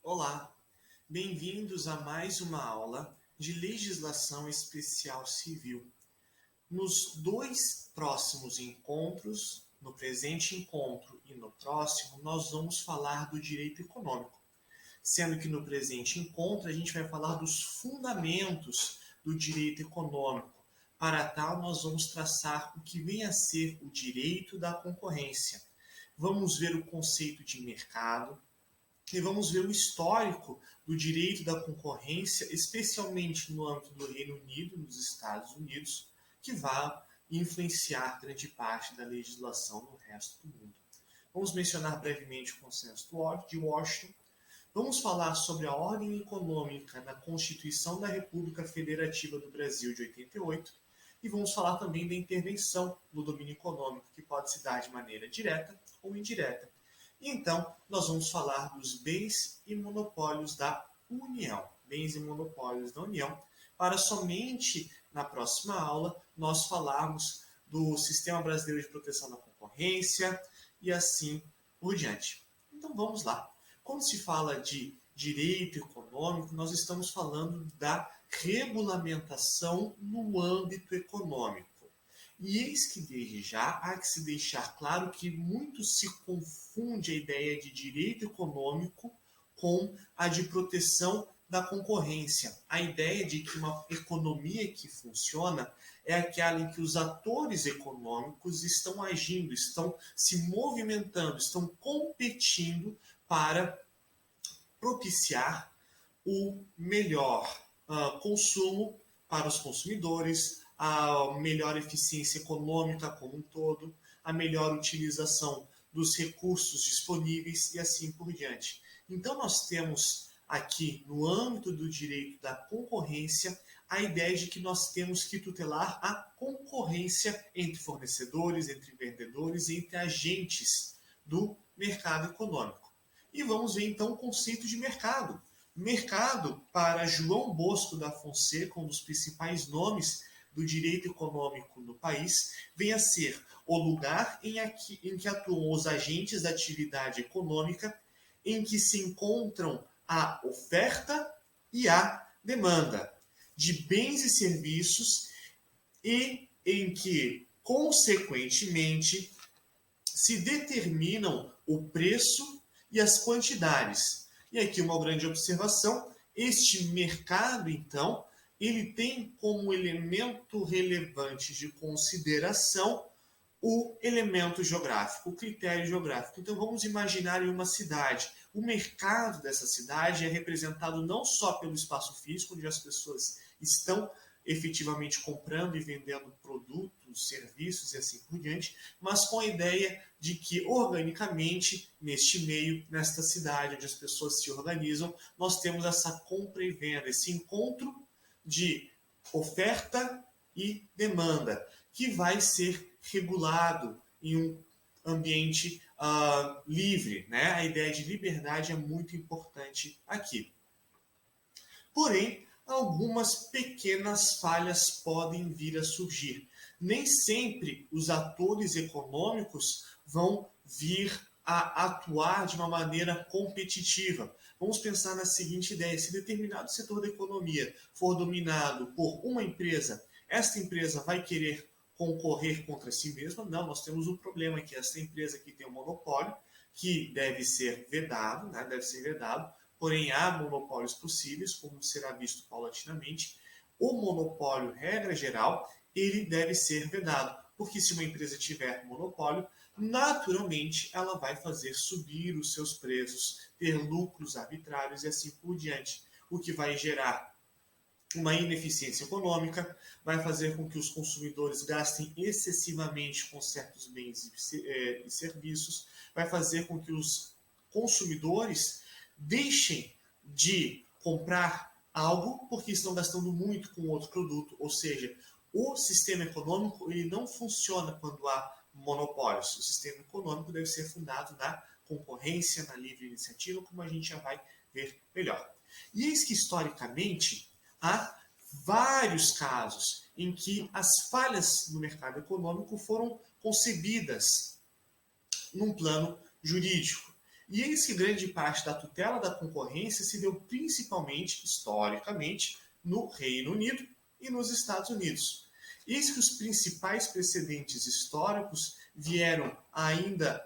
Olá, bem-vindos a mais uma aula de Legislação Especial Civil. Nos dois próximos encontros, no presente encontro e no próximo, nós vamos falar do direito econômico. Sendo que no presente encontro a gente vai falar dos fundamentos do direito econômico. Para tal, nós vamos traçar o que vem a ser o direito da concorrência. Vamos ver o conceito de mercado, e vamos ver o histórico do direito da concorrência, especialmente no âmbito do Reino Unido, nos Estados Unidos, que vai influenciar grande parte da legislação no resto do mundo. Vamos mencionar brevemente o Consenso de Washington. Vamos falar sobre a ordem econômica na Constituição da República Federativa do Brasil de 88 e vamos falar também da intervenção no domínio econômico, que pode se dar de maneira direta ou indireta. Então, nós vamos falar dos bens e monopólios da União, bens e monopólios da União, para somente na próxima aula nós falarmos do Sistema Brasileiro de Proteção da Concorrência e assim por diante. Então, vamos lá. Quando se fala de direito econômico, nós estamos falando da regulamentação no âmbito econômico. E eis que desde já há que se deixar claro que muito se confunde a ideia de direito econômico com a de proteção da concorrência. A ideia de que uma economia que funciona é aquela em que os atores econômicos estão agindo, estão se movimentando, estão competindo para propiciar o melhor consumo para os consumidores, a melhor eficiência econômica como um todo, a melhor utilização dos recursos disponíveis e assim por diante. Então, nós temos aqui, no âmbito do direito da concorrência, a ideia de que nós temos que tutelar a concorrência entre fornecedores, entre vendedores e entre agentes do mercado econômico. E vamos ver então o conceito de mercado. Mercado, para João Bosco da Fonseca, um dos principais nomes do direito econômico no país, vem a ser o lugar em que atuam os agentes da atividade econômica, em que se encontram a oferta e a demanda de bens e serviços e em que, consequentemente, se determinam o preço e as quantidades. E aqui uma grande observação, este mercado, então, ele tem como elemento relevante de consideração o elemento geográfico, o critério geográfico. Então vamos imaginar em uma cidade. O mercado dessa cidade é representado não só pelo espaço físico, onde as pessoas estão efetivamente comprando e vendendo produtos, serviços e assim por diante, mas com a ideia de que organicamente, neste meio, nesta cidade onde as pessoas se organizam, nós temos essa compra e venda, esse encontro de oferta e demanda, que vai ser regulado em um ambiente livre. Né? A ideia de liberdade é muito importante aqui. Porém, algumas pequenas falhas podem vir a surgir. Nem sempre os atores econômicos vão vir a atuar de uma maneira competitiva. Vamos pensar na seguinte ideia: se determinado setor da economia for dominado por uma empresa, esta empresa vai querer concorrer contra si mesma? Não, nós temos um problema que esta empresa aqui tem um monopólio que deve ser vedado, né? Deve ser vedado. Porém, há monopólios possíveis, como será visto paulatinamente. O monopólio, regra geral, ele deve ser vedado, porque se uma empresa tiver monopólio, naturalmente ela vai fazer subir os seus preços, ter lucros arbitrários e assim por diante, o que vai gerar uma ineficiência econômica, vai fazer com que os consumidores gastem excessivamente com certos bens e serviços, vai fazer com que os consumidores deixem de comprar algo porque estão gastando muito com outro produto, ou seja, o sistema econômico ele não funciona quando há monopólios. O sistema econômico deve ser fundado na concorrência, na livre iniciativa, como a gente já vai ver melhor. E eis que, historicamente, há vários casos em que as falhas no mercado econômico foram concebidas num plano jurídico. E eis que grande parte da tutela da concorrência se deu principalmente, historicamente, no Reino Unido e nos Estados Unidos. Eis que os principais precedentes históricos vieram ainda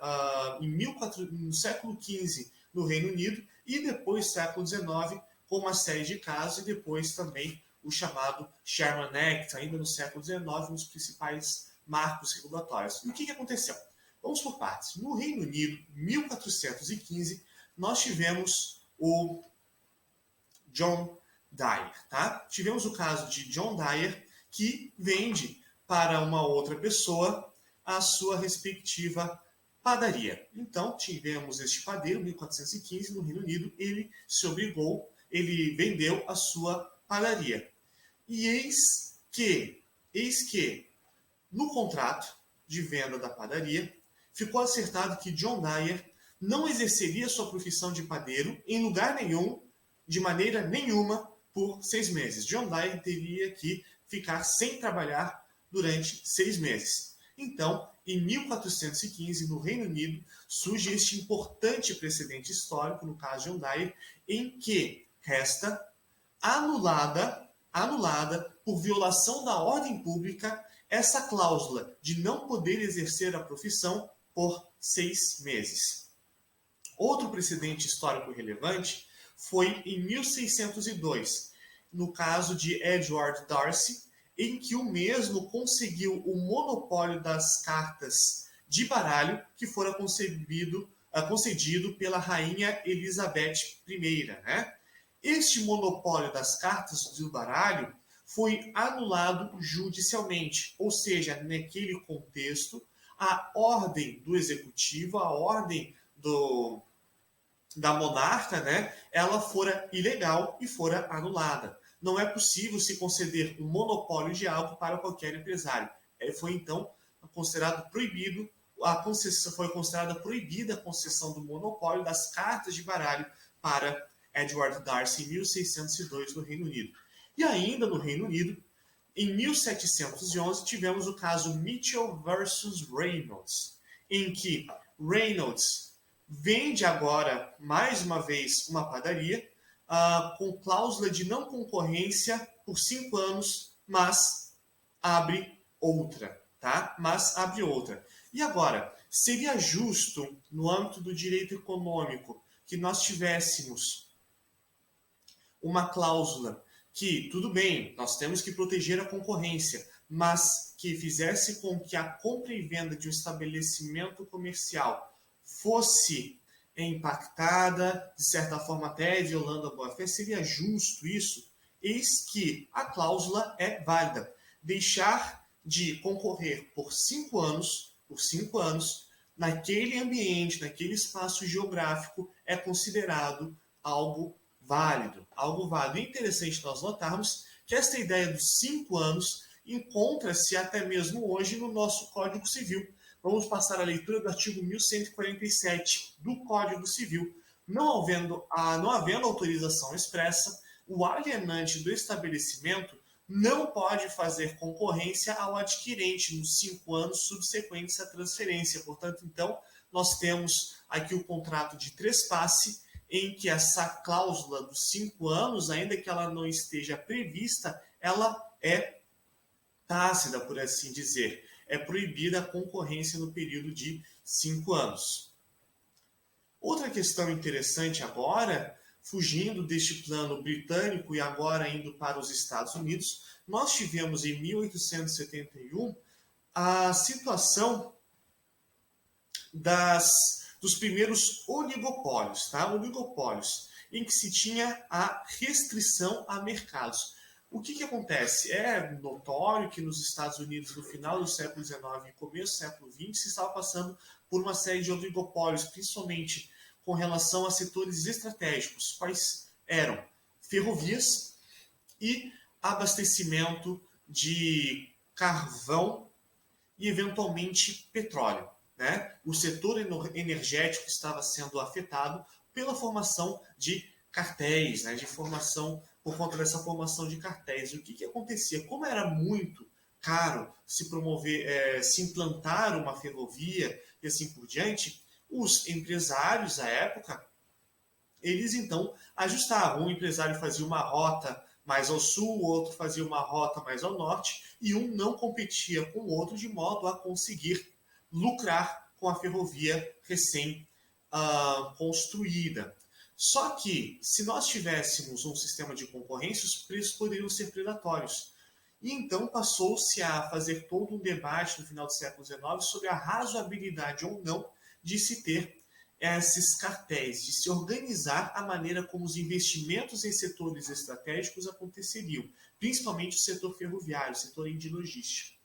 no século XV no Reino Unido e depois século XIX com uma série de casos e depois também o chamado Sherman Act, ainda no século XIX, nos principais marcos regulatórios. E o que aconteceu? Vamos por partes. No Reino Unido, 1415, nós tivemos o John Dyer. Tá? Tivemos o caso de John Dyer, que vende para uma outra pessoa a sua respectiva padaria. Então, tivemos este padeiro, 1415, no Reino Unido, ele vendeu a sua padaria. E eis que, no contrato de venda da padaria, ficou acertado que John Dyer não exerceria sua profissão de padeiro em lugar nenhum, de maneira nenhuma, por 6 meses. John Dyer teria que ficar sem trabalhar durante 6 meses. Então, em 1415, no Reino Unido, surge este importante precedente histórico, no caso de John Dyer, em que resta anulada por violação da ordem pública essa cláusula de não poder exercer a profissão por 6 meses. Outro precedente histórico relevante foi em 1602, no caso de Edward Darcy, em que o mesmo conseguiu o monopólio das cartas de baralho que fora concedido pela rainha Elizabeth I. Né? Este monopólio das cartas do baralho foi anulado judicialmente, ou seja, naquele contexto, a ordem do executivo, a ordem da monarca, né, ela fora ilegal e fora anulada. Não é possível se conceder um monopólio de algo para qualquer empresário. Foi então considerado proibido foi considerada proibida a concessão do monopólio das cartas de baralho para Edward Darcy em 1602 no Reino Unido. E ainda no Reino Unido, em 1711, tivemos o caso Mitchell versus Reynolds, em que Reynolds vende agora, mais uma vez, uma padaria, com cláusula de não concorrência por 5 anos, mas abre outra, tá? E agora, seria justo, no âmbito do direito econômico, que nós tivéssemos uma cláusula que, tudo bem, nós temos que proteger a concorrência, mas que fizesse com que a compra e venda de um estabelecimento comercial fosse impactada, de certa forma até violando a boa-fé, seria justo isso? Eis que a cláusula é válida. Deixar de concorrer por 5 anos, naquele ambiente, naquele espaço geográfico, é considerado algo válido. É interessante nós notarmos que esta ideia dos 5 anos encontra-se até mesmo hoje no nosso Código Civil. Vamos passar a leitura do artigo 1147 do Código Civil. Não havendo autorização expressa, o alienante do estabelecimento não pode fazer concorrência ao adquirente nos 5 anos subsequentes à transferência. Portanto, então, nós temos aqui o contrato de trespasse, em que essa cláusula dos 5 anos, ainda que ela não esteja prevista, ela é tácita, por assim dizer. É proibida a concorrência no período de 5 anos. Outra questão interessante agora, fugindo deste plano britânico e agora indo para os Estados Unidos, nós tivemos em 1871 a situação dos primeiros oligopólios, tá? Oligopólios, em que se tinha a restrição a mercados. O que acontece? É notório que nos Estados Unidos, no final do século XIX e começo do século XX, se estava passando por uma série de oligopólios, principalmente com relação a setores estratégicos, quais eram ferrovias e abastecimento de carvão e, eventualmente, petróleo. Né? O setor energético estava sendo afetado pela formação de cartéis, né? Por conta dessa formação de cartéis. O que acontecia? Como era muito caro se implantar uma ferrovia e assim por diante, Os empresários, à época, eles então ajustavam. Um empresário fazia uma rota mais ao sul, o outro fazia uma rota mais ao norte, e um não competia com o outro de modo a conseguir lucrar com a ferrovia recém-construída. Só que, se nós tivéssemos um sistema de concorrência, os preços poderiam ser predatórios. E então passou-se a fazer todo um debate no final do século XIX sobre a razoabilidade ou não de se ter esses cartéis, de se organizar a maneira como os investimentos em setores estratégicos aconteceriam, principalmente o setor ferroviário, o setor de logística.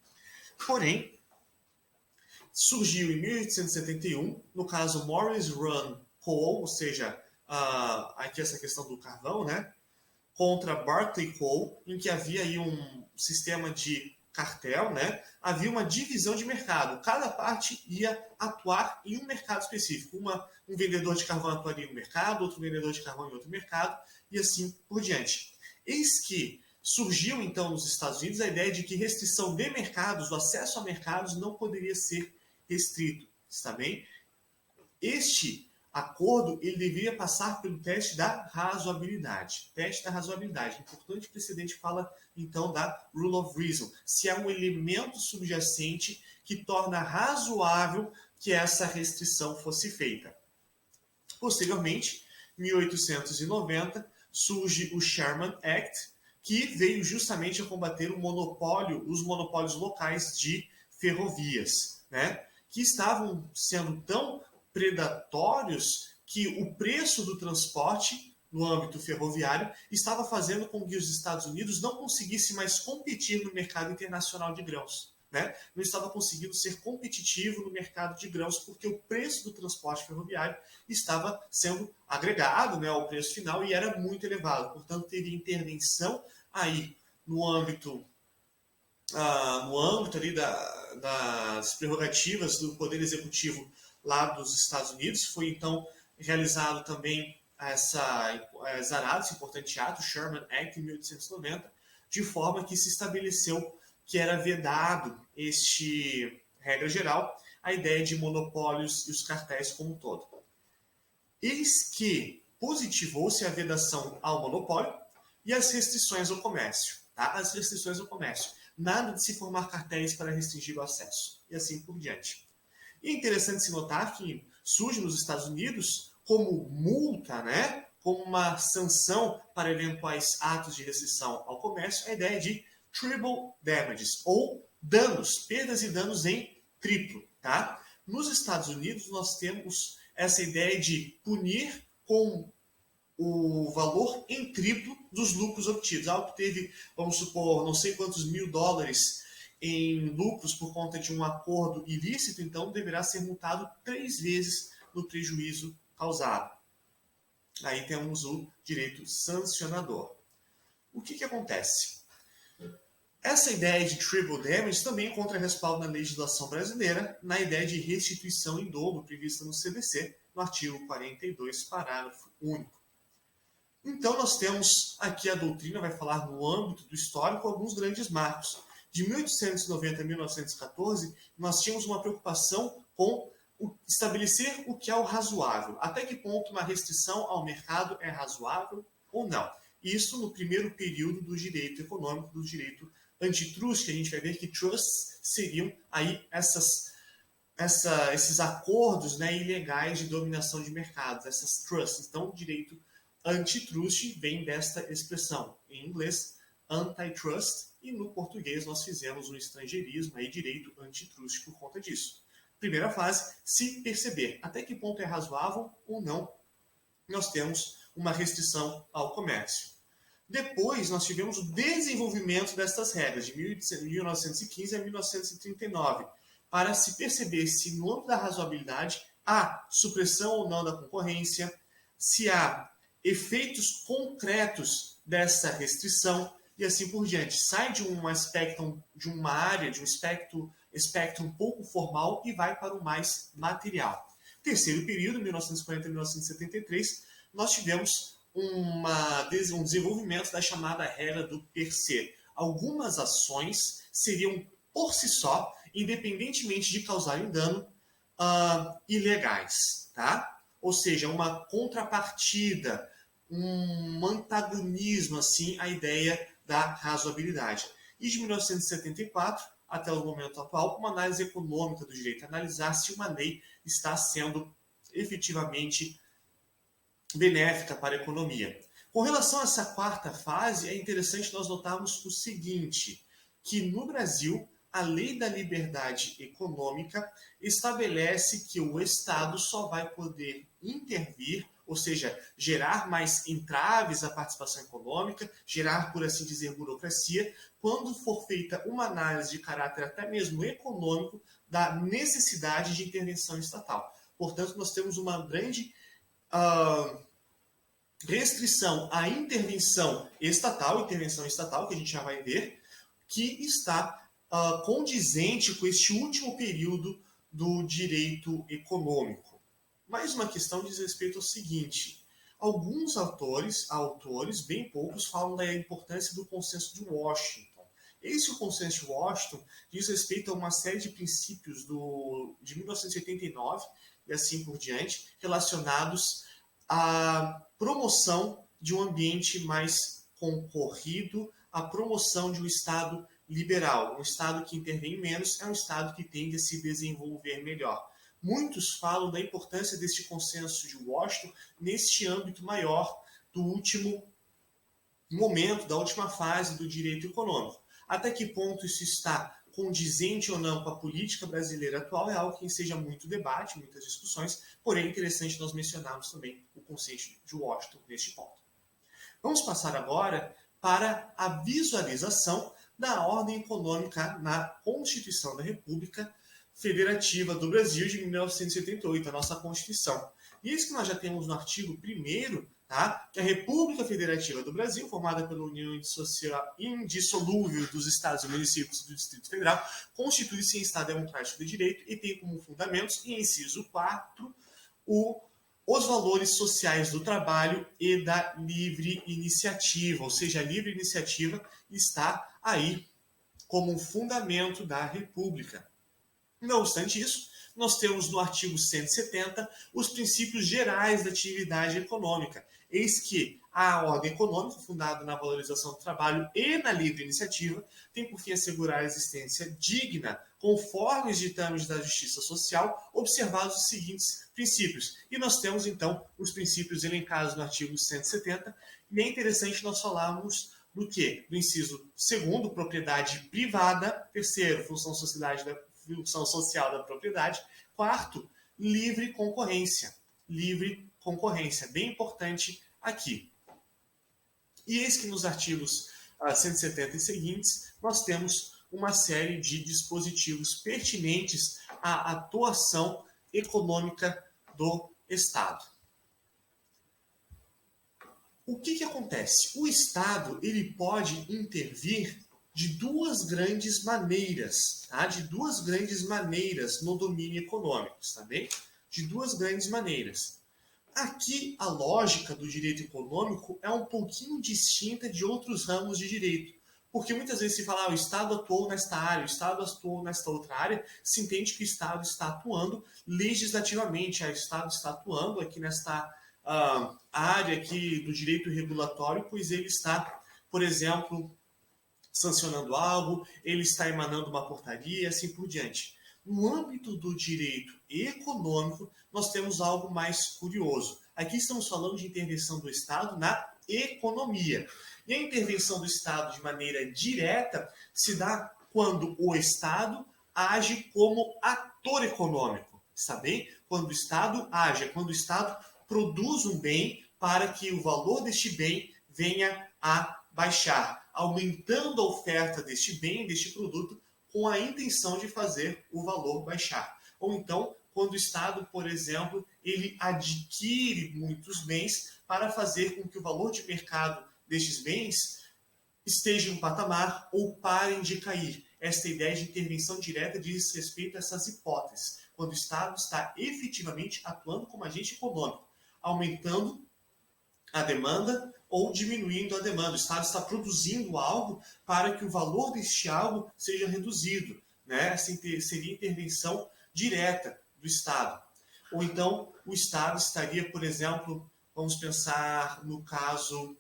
Porém, surgiu em 1871, no caso Morris Run Coal, ou seja, aqui essa questão do carvão, né, contra Barclay Coal, em que havia aí um sistema de cartel, né, havia uma divisão de mercado. Cada parte ia atuar em um mercado específico. Um vendedor de carvão atuaria em um mercado, outro vendedor de carvão em outro mercado, e assim por diante. Eis que surgiu, então, nos Estados Unidos a ideia de que restrição de mercados, o acesso a mercados, não poderia ser restrito. Está bem? Este acordo ele deveria passar pelo teste da razoabilidade. Teste da razoabilidade. Importante precedente fala, então, da Rule of Reason. Se há um elemento subjacente que torna razoável que essa restrição fosse feita. Posteriormente, em 1890, surge o Sherman Act, que veio justamente a combater os monopólios locais de ferrovias, né, que estavam sendo tão predatórios que o preço do transporte no âmbito ferroviário estava fazendo com que os Estados Unidos não conseguissem mais competir no mercado internacional de grãos. Né? Não estava conseguindo ser competitivo no mercado de grãos porque o preço do transporte ferroviário estava sendo agregado, né, ao preço final e era muito elevado. Portanto, teria intervenção aí no âmbito ali das prerrogativas do Poder Executivo lá dos Estados Unidos. Foi então realizado também esse importante ato, Sherman Act, em 1890, de forma que se estabeleceu que era vedado regra geral, a ideia de monopólios e os cartéis como um todo. Eis que positivou-se a vedação ao monopólio e as restrições ao comércio. Tá? As restrições ao comércio. Nada de se formar cartéis para restringir o acesso. E assim por diante. E é interessante se notar que surge nos Estados Unidos como multa, né? Como uma sanção para eventuais atos de restrição ao comércio, a ideia de triple damages, ou danos, perdas e danos em triplo. Tá? Nos Estados Unidos, nós temos essa ideia de punir com o valor em triplo dos lucros obtidos. Algo que teve, vamos supor, não sei quantos $1.000 em lucros por conta de um acordo ilícito, então deverá ser multado 3 vezes no prejuízo causado. Aí temos o direito sancionador. O que acontece? Essa ideia de triple damage também encontra respaldo na legislação brasileira, na ideia de restituição em dobro prevista no CDC, no artigo 42, parágrafo único. Então, nós temos aqui a doutrina, vai falar no âmbito do histórico, alguns grandes marcos. De 1890 a 1914, nós tínhamos uma preocupação com estabelecer o que é o razoável. Até que ponto uma restrição ao mercado é razoável ou não. Isso no primeiro período do direito econômico, do direito antitrust, que a gente vai ver que trusts seriam aí esses acordos, né, ilegais de dominação de mercados, essas trusts. Então, o direito antitrust vem desta expressão, em inglês, antitrust, e no português nós fizemos um estrangeirismo, aí, direito antitrust por conta disso. Primeira fase, se perceber até que ponto é razoável ou não, nós temos uma restrição ao comércio. Depois, nós tivemos o desenvolvimento destas regras, de 1915 a 1939, para se perceber se, no âmbito da razoabilidade, há supressão ou não da concorrência, se há efeitos concretos dessa restrição e assim por diante. Sai de um aspecto, de uma área, de um espectro um pouco formal e vai para o mais material. Terceiro período, 1940 a 1973, nós tivemos um desenvolvimento da chamada regra do per se. Algumas ações seriam, por si só, independentemente de causarem dano, ilegais, tá? Ou seja, uma contrapartida, um antagonismo assim à ideia da razoabilidade. E de 1974 até o momento atual, uma análise econômica do direito, analisar se uma lei está sendo efetivamente benéfica para a economia. Com relação a essa quarta fase, é interessante nós notarmos o seguinte, que no Brasil, a Lei da Liberdade Econômica estabelece que o Estado só vai poder intervir, ou seja, gerar mais entraves à participação econômica, gerar, por assim dizer, burocracia, quando for feita uma análise de caráter até mesmo econômico da necessidade de intervenção estatal. Portanto, nós temos uma grande restrição à intervenção estatal, que a gente já vai ver, que está condizente com este último período do direito econômico. Mais uma questão diz respeito ao seguinte: alguns autores, bem poucos, falam da importância do consenso de Washington. Esse consenso de Washington diz respeito a uma série de princípios de 1989 e assim por diante, relacionados à promoção de um ambiente mais concorrido, a promoção de um Estado liberal. Um Estado que intervém menos é um Estado que tende a se desenvolver melhor. Muitos falam da importância deste consenso de Washington neste âmbito maior do último momento, da última fase do direito econômico. Até que ponto isso está condizente ou não com a política brasileira atual é algo que seja muito debate, muitas discussões, porém é interessante nós mencionarmos também o conceito de Washington neste ponto. Vamos passar agora para a visualização da ordem econômica na Constituição da República Federativa do Brasil de 1988, a nossa Constituição. E isso que nós já temos no artigo 1º, tá? Que a República Federativa do Brasil, formada pela união indissolúvel dos Estados e municípios do Distrito Federal, constitui-se em Estado Democrático de Direito e tem como fundamentos, em inciso 4, os valores sociais do trabalho e da livre iniciativa, ou seja, a livre iniciativa está aí como um fundamento da República. Não obstante isso, nós temos no artigo 170 os princípios gerais da atividade econômica. Eis que a ordem econômica, fundada na valorização do trabalho e na livre iniciativa, tem por fim assegurar a existência digna, conforme os ditames da justiça social, observados os seguintes princípios. E nós temos, então, os princípios elencados no artigo 170, e é interessante nós falarmos do quê? Do inciso 2º, propriedade privada, 3º, função social da propriedade, 4º, livre concorrência. Livre concorrência, bem importante aqui. E eis que nos artigos 170 e seguintes, nós temos uma série de dispositivos pertinentes à atuação econômica do Estado. O que acontece? O Estado ele pode intervir de duas grandes maneiras, tá? De duas grandes maneiras no domínio econômico, tá bem? De duas grandes maneiras. Aqui, a lógica do direito econômico é um pouquinho distinta de outros ramos de direito. Porque muitas vezes se fala, o Estado atuou nesta área, o Estado atuou nesta outra área, se entende que o Estado está atuando legislativamente, o Estado está atuando aqui nesta área aqui do direito regulatório, pois ele está, por exemplo, sancionando algo, ele está emanando uma portaria e assim por diante. No âmbito do direito econômico, nós temos algo mais curioso. Aqui estamos falando de intervenção do Estado na economia. E a intervenção do Estado de maneira direta se dá quando o Estado age como ator econômico. Está bem? Quando o Estado age, quando o Estado produz um bem para que o valor deste bem venha a baixar, aumentando a oferta deste bem, deste produto, com a intenção de fazer o valor baixar. Ou então, quando o Estado, por exemplo, ele adquire muitos bens para fazer com que o valor de mercado destes bens esteja em um patamar ou parem de cair. Esta ideia de intervenção direta diz respeito a essas hipóteses, quando o Estado está efetivamente atuando como agente econômico, aumentando a demanda ou diminuindo a demanda. O Estado está produzindo algo para que o valor deste algo seja reduzido. Né? Essa seria intervenção direta do Estado. Ou então, o Estado estaria, por exemplo, vamos pensar no caso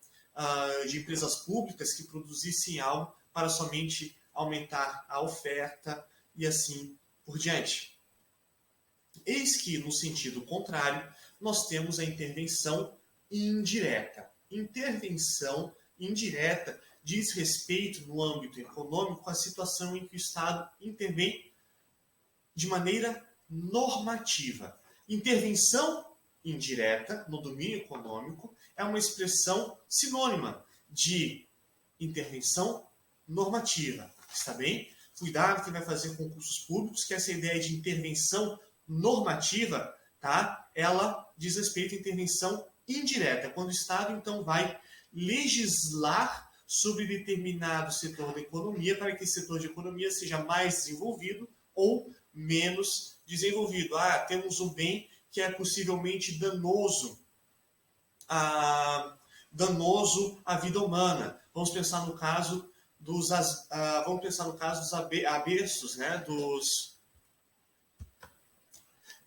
de empresas públicas que produzissem algo para somente aumentar a oferta e assim por diante. Eis que, no sentido contrário, nós temos a intervenção indireta. Intervenção indireta diz respeito, no âmbito econômico, à situação em que o Estado intervém de maneira normativa. Intervenção indireta no domínio econômico é uma expressão sinônima de intervenção normativa. Está bem? Cuidado que vai fazer concursos públicos, que essa ideia de intervenção normativa, tá? Ela diz respeito à intervenção indireta, quando o Estado então vai legislar sobre determinado setor da economia para que esse setor de economia seja mais desenvolvido ou menos desenvolvido. Temos um bem que é possivelmente danoso à vida humana. Vamos pensar no caso dos asbestos, né?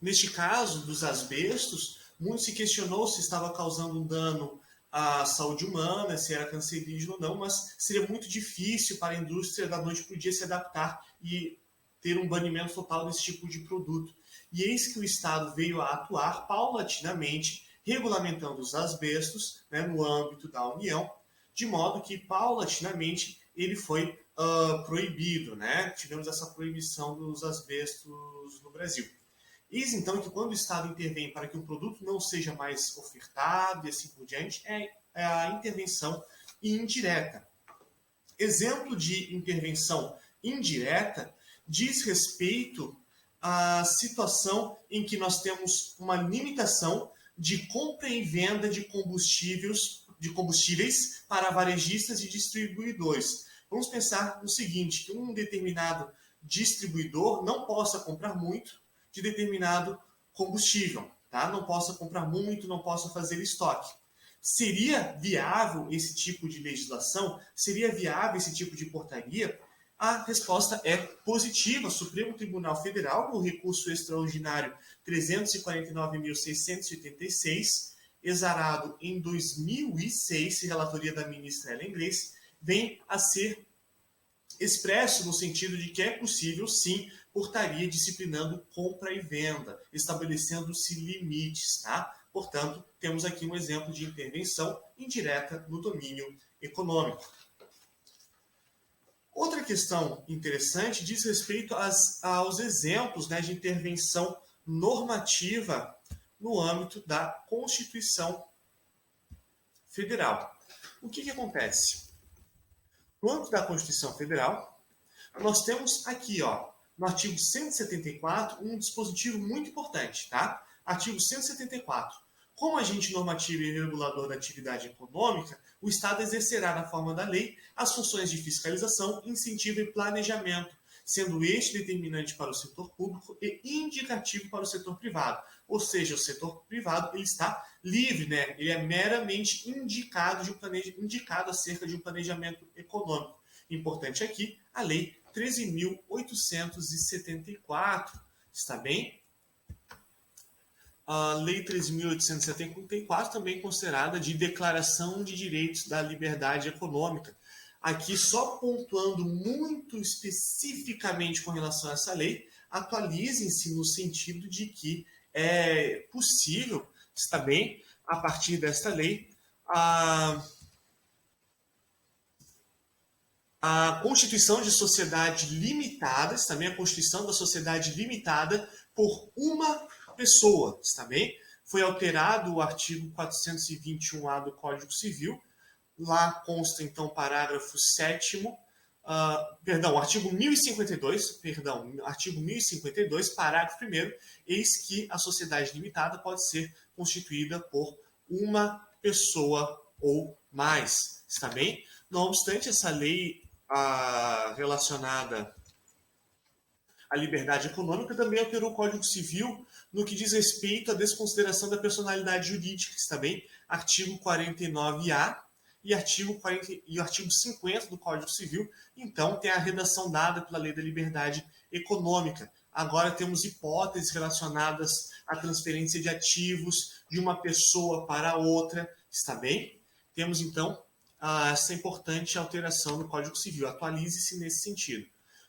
Neste caso dos asbestos, muito se questionou se estava causando um dano à saúde humana, se era cancerígeno ou não, mas seria muito difícil para a indústria da noite para o dia se adaptar e ter um banimento total desse tipo de produto. E eis que o Estado veio a atuar paulatinamente, regulamentando os asbestos, né, no âmbito da União, de modo que paulatinamente ele foi proibido, né? Tivemos essa proibição dos asbestos no Brasil. Eis então que quando o Estado intervém para que um produto não seja mais ofertado e assim por diante, é a intervenção indireta. Exemplo de intervenção indireta diz respeito à situação em que nós temos uma limitação de compra e venda de combustíveis para varejistas e distribuidores. Vamos pensar no seguinte, que um determinado distribuidor não possa comprar muito de determinado combustível, tá? Não possa comprar muito, não possa fazer estoque. Seria viável esse tipo de legislação? Seria viável esse tipo de portaria? A resposta é positiva. O Supremo Tribunal Federal, no recurso extraordinário 349.686, exarado em 2006, relatoria da ministra Ellen Grace, vem a ser expresso no sentido de que é possível, sim, portaria disciplinando compra e venda, estabelecendo-se limites, tá? Portanto, temos aqui um exemplo de intervenção indireta no domínio econômico. Outra questão interessante diz respeito aos exemplos, né, de intervenção normativa no âmbito da Constituição Federal. O que acontece? No âmbito da Constituição Federal, nós temos aqui, no artigo 174, um dispositivo muito importante, tá? Artigo 174. Como agente normativo e regulador da atividade econômica, o Estado exercerá, na forma da lei, as funções de fiscalização, incentivo e planejamento, sendo este determinante para o setor público e indicativo para o setor privado. Ou seja, o setor privado ele está livre, né? Ele é meramente indicado acerca de um planejamento econômico. Importante aqui, a Lei 13.874, está bem? A Lei 13.874 também considerada de Declaração de Direitos da Liberdade Econômica. Aqui, só pontuando muito especificamente com relação a essa lei, atualizem-se no sentido de que é possível, está bem, a partir desta lei, a constituição de sociedade limitada, está bem? A constituição da sociedade limitada por uma pessoa, está bem? Foi alterado o artigo 421-A do Código Civil. Lá consta, então, parágrafo 7º, artigo 1052, parágrafo 1º, eis que a sociedade limitada pode ser constituída por uma pessoa ou mais, está bem? Não obstante, essa lei relacionada à liberdade econômica também alterou o Código Civil no que diz respeito à desconsideração da personalidade jurídica, está bem? Artigo 49-A e artigo 50 do Código Civil, então, tem a redação dada pela Lei da Liberdade Econômica. agora temos hipóteses relacionadas à transferência de ativos de uma pessoa para outra, está bem? Temos, então, essa importante alteração no Código Civil. Atualize-se nesse sentido.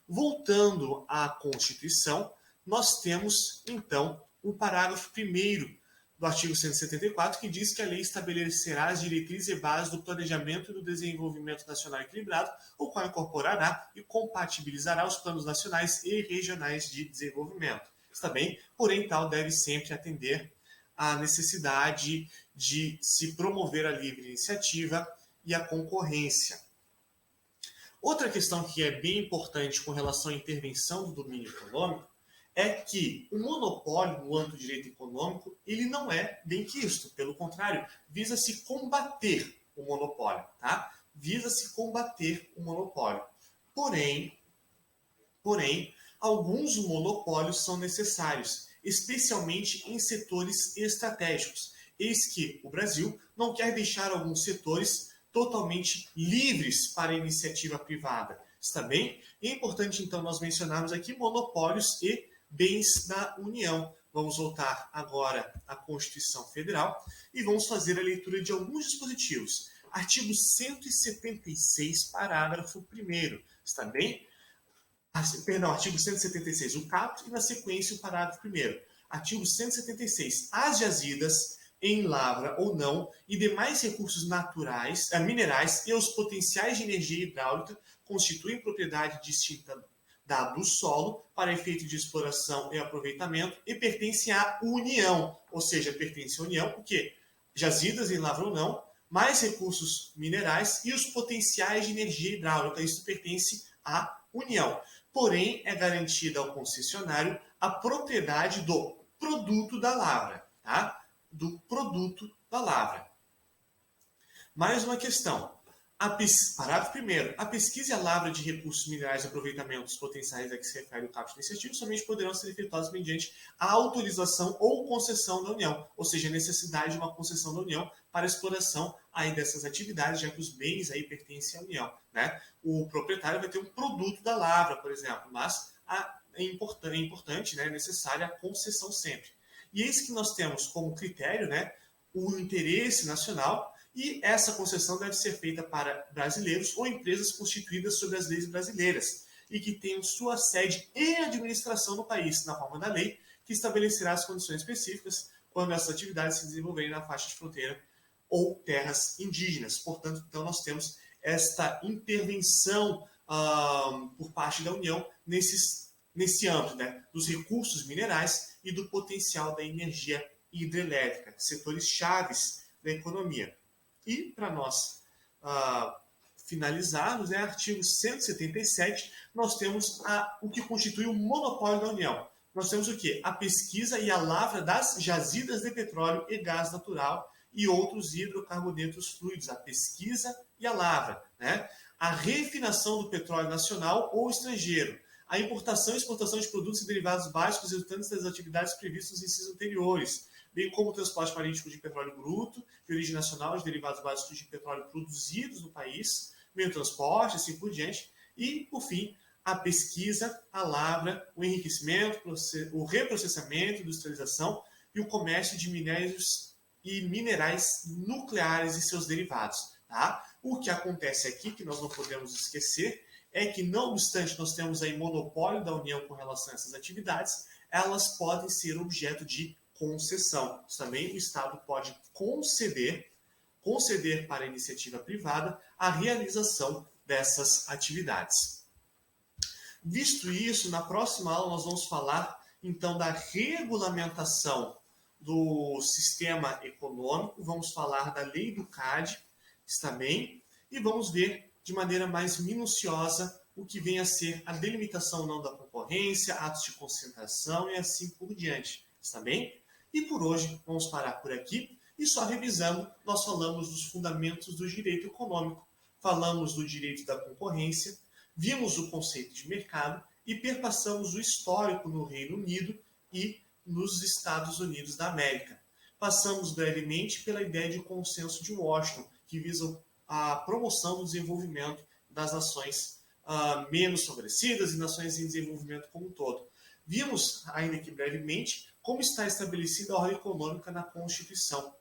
Voltando à Constituição, nós temos, então, o parágrafo 1º do artigo 174, que diz que a lei estabelecerá as diretrizes e bases do planejamento e do desenvolvimento nacional equilibrado, o qual incorporará e compatibilizará os planos nacionais e regionais de desenvolvimento. Está bem? Porém, tal deve sempre atender à necessidade de se promover a livre iniciativa e a concorrência. Outra questão que é bem importante com relação à intervenção do domínio econômico é que o monopólio no âmbito do direito econômico, ele não é benquisto. Pelo contrário, visa-se combater o monopólio, tá? Visa-se combater o monopólio. Porém, alguns monopólios são necessários, especialmente em setores estratégicos. Eis que o Brasil não quer deixar alguns setores totalmente livres para a iniciativa privada. Está bem? E é importante, então, nós mencionarmos aqui monopólios e bens da União. Vamos voltar agora à Constituição Federal e vamos fazer a leitura de alguns dispositivos. Artigo 176, parágrafo 1º. Está bem? Perdão, artigo 176, o caput, e na sequência o parágrafo 1º. Artigo 176. As jazidas em lavra ou não e demais recursos naturais, minerais e os potenciais de energia hidráulica constituem propriedade distinta do solo para efeito de exploração e aproveitamento e pertencem à União, ou seja, pertence à União, o quê? Jazidas em lavra ou não, mais recursos minerais e os potenciais de energia hidráulica, isso pertence à União. Porém, é garantida ao concessionário a propriedade do produto da lavra, tá? Do produto da lavra. Mais uma questão. Parágrafo 1º. A pesquisa e a lavra de recursos minerais e aproveitamentos potenciais a que se refere o caput iniciativo somente poderão ser efetuados mediante a autorização ou concessão da União, ou seja, a necessidade de uma concessão da União para a exploração aí dessas atividades, já que os bens aí pertencem à União, né? O proprietário vai ter um produto da lavra, por exemplo, mas é importante, né, necessária a concessão sempre. E eis que nós temos como critério, né, o interesse nacional, e essa concessão deve ser feita para brasileiros ou empresas constituídas sob as leis brasileiras e que tenham sua sede e administração no país, na forma da lei, que estabelecerá as condições específicas quando essas atividades se desenvolverem na faixa de fronteira ou terras indígenas. Portanto, então, nós temos esta intervenção por parte da União nesse âmbito, né, dos recursos minerais e do potencial da energia hidrelétrica, setores chaves da economia. E, para nós finalizarmos, né, artigo 177, nós temos o que constitui o monopólio da União. Nós temos o quê? A pesquisa e a lavra das jazidas de petróleo e gás natural e outros hidrocarbonetos fluidos. A pesquisa e a lavra, né? A refinação do petróleo nacional ou estrangeiro. A importação e exportação de produtos e derivados básicos resultantes das atividades previstas nos incisos anteriores, bem como o transporte marítimo de petróleo bruto, de origem nacional, de derivados básicos de petróleo produzidos no país, meio transporte, assim por diante. E, por fim, a pesquisa, a lavra, o enriquecimento, o reprocessamento, industrialização e o comércio de minérios e minerais nucleares e seus derivados. Tá? O que acontece aqui, que nós não podemos esquecer, é que, não obstante nós temos aí monopólio da União com relação a essas atividades, elas podem ser objeto de concessão. Também o Estado pode conceder para a iniciativa privada a realização dessas atividades. Visto isso, na próxima aula nós vamos falar então da regulamentação do sistema econômico, vamos falar da lei do CAD, está bem? E vamos ver de maneira mais minuciosa o que vem a ser a delimitação ou não da concorrência, atos de concentração e assim por diante, está bem? E por hoje vamos parar por aqui e só revisando, nós falamos dos fundamentos do direito econômico, falamos do direito da concorrência, vimos o conceito de mercado e perpassamos o histórico no Reino Unido e nos Estados Unidos da América. Passamos brevemente pela ideia de consenso de Washington, que visa a promoção do desenvolvimento das nações menos favorecidas e nações em desenvolvimento como um todo. Vimos, ainda que brevemente, como está estabelecida a ordem econômica na Constituição.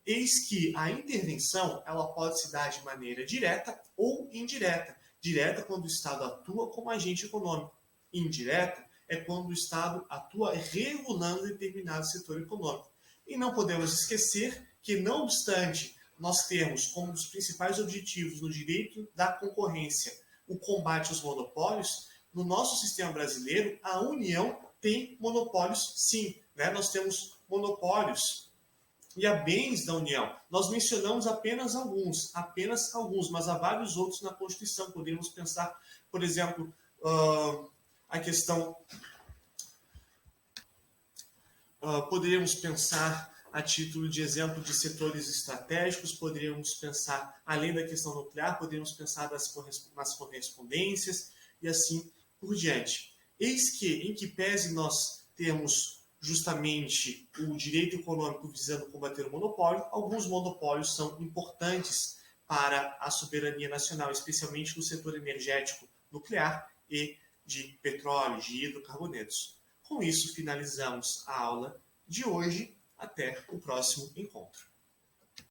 Eis que a intervenção ela pode se dar de maneira direta ou indireta. Direta quando o Estado atua como agente econômico. Indireta é quando o Estado atua regulando determinado setor econômico. E não podemos esquecer que, não obstante nós termos como um dos principais objetivos no direito da concorrência o combate aos monopólios, no nosso sistema brasileiro, a União tem monopólios sim. Né? Nós temos monopólios e há bens da União. Nós mencionamos apenas alguns, mas há vários outros na Constituição. Poderíamos pensar, por exemplo, a questão. Poderíamos pensar a título de exemplo de setores estratégicos, poderíamos pensar, além da questão nuclear, poderíamos pensar nas correspondências e assim por diante. Eis que, em que pese nós temos justamente o direito econômico visando combater o monopólio, alguns monopólios são importantes para a soberania nacional, especialmente no setor energético nuclear e de petróleo, de hidrocarbonetos. Com isso, finalizamos a aula de hoje. Até o próximo encontro.